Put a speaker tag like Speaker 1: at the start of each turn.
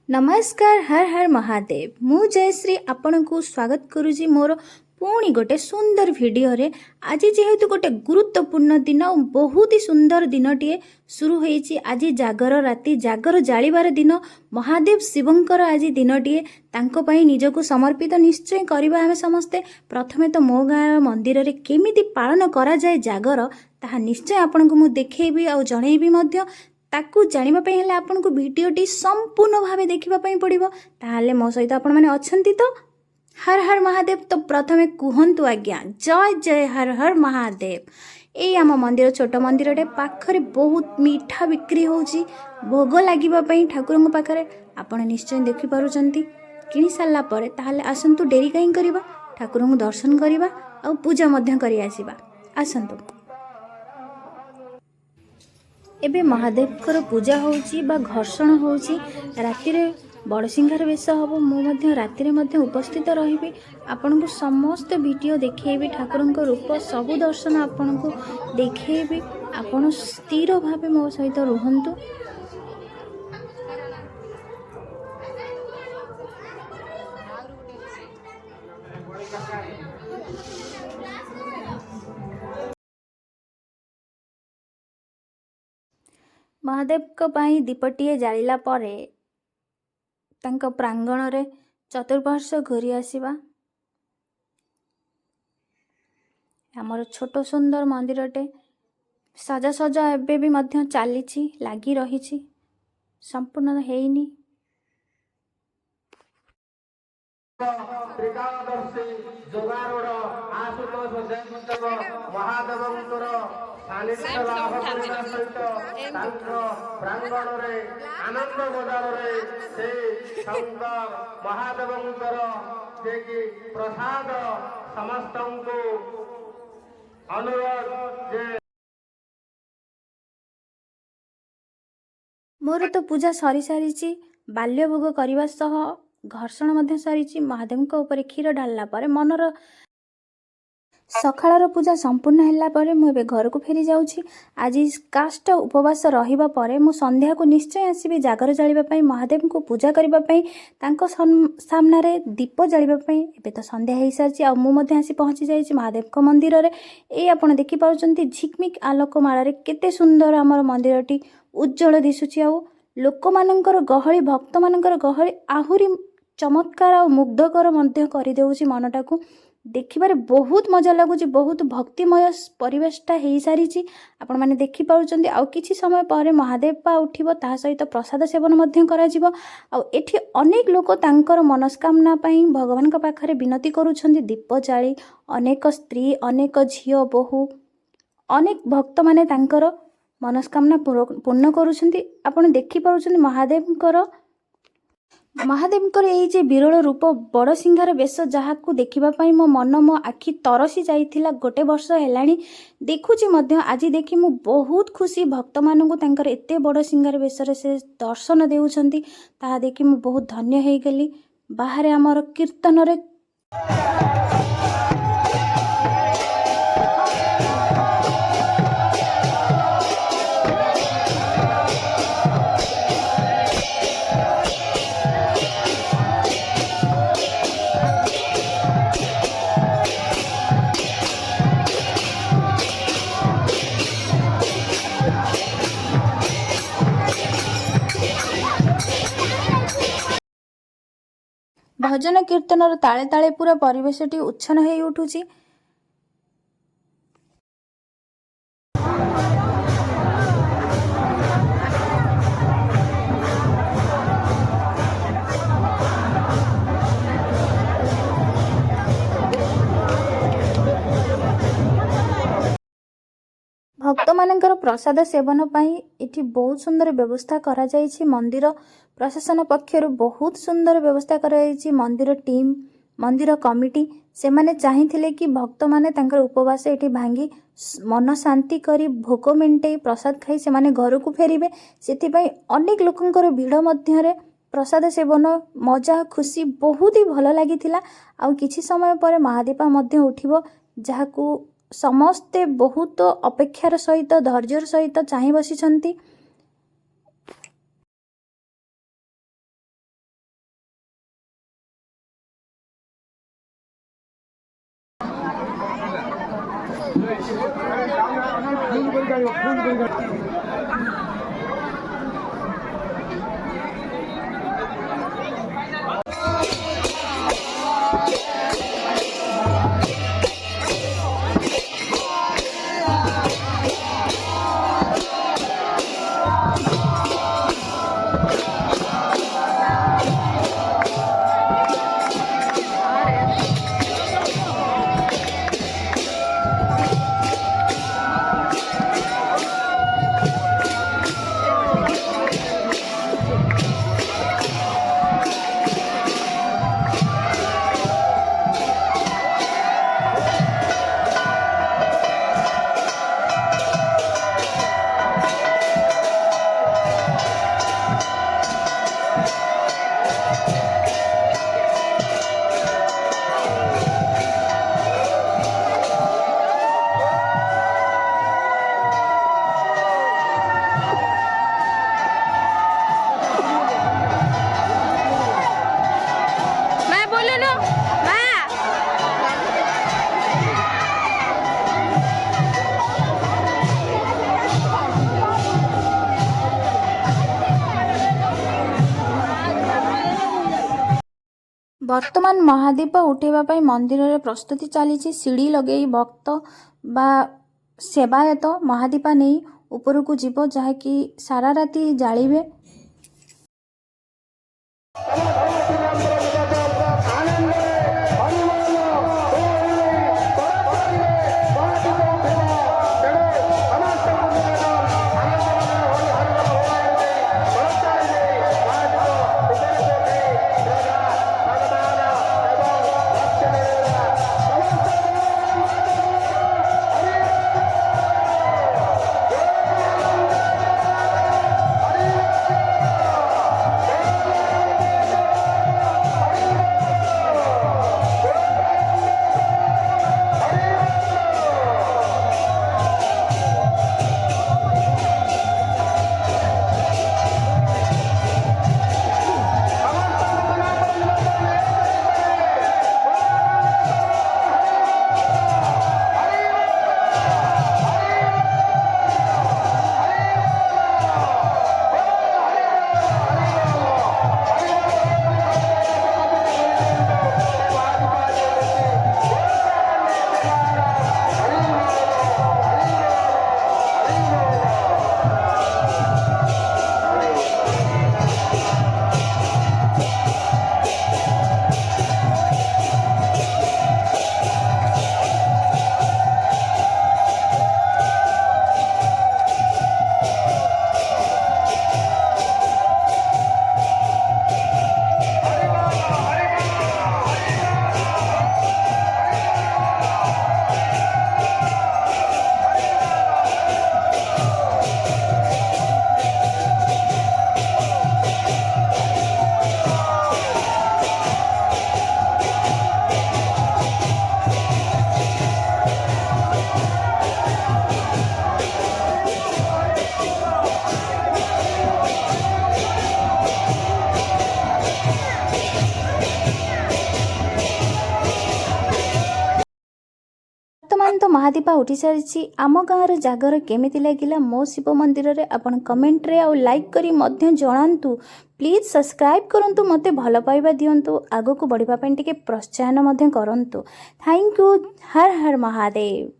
Speaker 1: नमस्कार हर हर महादेव मु जयश्री आपण को स्वागत करुँची मोर पुणी गोटे सुंदर वीडियो रे। आज जेहेतु गोटे गुरुत्वपूर्ण दिन और बहुत ही सुंदर दिनटीए शुरू होईची। आज जागर राति जागर जालिबार दिन महादेव शिवंकर आज दिनटीए तांको पई निजको समर्पित निश्चय करबा। आमे समस्ते प्रथमे तो मो गाँव मंदिर रे केमिति पालन करा जाए जागर ताहा निश्चय आपन को मु देखैबी और जणैबी मध्य। ताकू जानिबा पई हेले आपन को वीडियोटी संपूर्ण भावे देखिबा पई पड़िबो। ताहाले मो सहित आपण माने अछंती तो हर हर महादेव। तो प्रथमे कुहंतु आज्ञा जय जय हर हर महादेव। एई आम मंदिर छोट मंदिर रे पाखरे बहुत मीठा बिक्री होउची भोग लागिबा पई ठाकुरंग पाखरे आपण निश्चय देखि पारुचंती। किनि साला परे ताहाले आसंतु डेरी काई करबा ठाकुरंग दर्शन करबा और पूजा मध्य करि आसीबा। आसंतु एबे महादेव पूजा होउची बा घर्षण होउची। राति रे बड़ सिंगार बेश हम मुझे राति में उपस्थित रही। आपण को समस्त वीडियो देखी ठाकुर रूप सबू दर्शन आपण को देखी। आपण स्थिर भाव मो सहित रुहतु। महादेव को पाई दीपटीए जालिला परे तांको प्रांगण रे चतुर्पार्श्व घूरी आसीबा। हमर छोट सुंदर मंदिरटे साजासजा एबे भी मध्य चलीछि लागी रहिछि संपूर्ण हेइनी।
Speaker 2: त्रिकालदर्शी जोगारूढ़ आशुतोष जयदेव महादेवंकर सानिध्य लाभ करने सहित प्रांगण रे आनंद बजार रे से शंकर महादेवंकर जे कि प्रसाद समस्त को अनुरोध जे
Speaker 1: मोर तो पूजा सरी सारी बाल्य भोग करने सह घर्षण मध्य सरी। महादेव ऊपर क्षीर ढाला पर मनर सकाळर पूजा संपूर्ण हैला परे मुझे घर को फेरी जाऊँगी। आज काष्ट उपवास रहिबा परे मु संध्या को निश्चय आसबि जागर जालिबा पई महादेव को पूजा करिबा पई तांको सामना रे दीप जालिबा पई। एबे तो संध्या हेई सारछि आ मु मध्य आसी पहुँची जाइछि महादेव को मंदिर रे। ए आपण देखि पाउचंती झिकमिक आलोक माला रे केते सुंदर हमर मंदिरटी उज्जवल दिसुछि। आ लोक मानकर गहली भक्त मानकर गहली आहुरी चमत्कार और मुग्धकर मध्य कर देउछि। मनटा को देखिबारे बहुत मजा लगुच। बहुत भक्तिमय परिवेशटा हो सारी आपण मैंने देखिपुंट। आउ किछि समय पर महादेव पा उठिबो ता सहित प्रसाद सेवन मध्य करा जिवो। आउ एठी अनेक लोक तांकर मनस्कामना पई भगवान का पाखरे विनती करूछंती दीप जाली। अनेक स्त्री अनेक झियो बहु अनेक भक्त माने तांकर मनस्कामना पूर्ण करूछंती। आपण देखि पारुछंती महादेवकर ये जे विरल रूप बड़ सिंहार बेश जहाँ देखा मो मन मो आखि तरसी जाइथिला। गोटे वर्ष हेलाणी देखुची मध्य आज देखि मु बहुत खुशी भक्त मानू तांकर एते बड़ सिंहार बेश से दर्शन देउछंती ताहा देखि मु बहुत धन्य हो गली। बाहर आमर कीर्तन रे भजन कीर्तन ताले ताले पूरा परिवेशटी उच्छन हो उठुची। भक्त मानकर प्रसाद सेवन पाई इठी बहुत सुंदर व्यवस्था करा जाइछि। मंदिर प्रशासन पक्षर बहुत सुंदर व्यवस्था करा जाइछि। मंदिर टीम मंदिर कमिटी से माने चाहिथिले कि भक्त माने तांकर उपवास एठी भांगी मन शांति करी भोग मेंटे प्रसाद खाई से माने घर को फेरिबे। सेति पई अनेक लोकंकर भीड़ मध्य रे प्रसाद सेवन मजा खुशी बहुत ही भल लागिथिला। आ किछि समय पर महादीपा मध्य उठिबो जाहाकू समस्ते बहुत अपेक्षार सहित धैर्यर सहित चाहि बसिछंती।
Speaker 3: मैं बोले नो मैं
Speaker 1: ବର୍ତ୍ତମାନ ମହାଦୀପ ଉଠାଇବା ପାଇଁ ମନ୍ଦିରରେ ପ୍ରସ୍ତୁତି ଚାଲିଛି। ସିଡ଼ି ଲଗେଇ ଭକ୍ତ ବା ସେବାୟତ ମହାଦୀପ ନେଇ ଉପରକୁ ଯିବ, ଯାହାକି ସାରା ରାତି ଜାଳିବେ। ବର୍ତ୍ତମାନ ତ ମହାଦୀପ ଉଠି ସାରିଛି। ଆମ ଗାଁର ଜାଗର କେମିତି ଲାଗିଲା ମୋ ଶିବ ମନ୍ଦିରରେ ଆପଣ କମେଣ୍ଟରେ ଆଉ ଲାଇକ୍ କରି ମଧ୍ୟ ଜଣାନ୍ତୁ। ପ୍ଲିଜ୍ ସବସ୍କ୍ରାଇବ୍ କରନ୍ତୁ, ମୋତେ ଭଲ ପାଇବା ଦିଅନ୍ତୁ, ଆଗକୁ ବଢ଼ିବା ପାଇଁ ଟିକେ ପ୍ରୋତ୍ସାହନ ମଧ୍ୟ କରନ୍ତୁ। Thank you. ହର ହର ମହାଦେବ।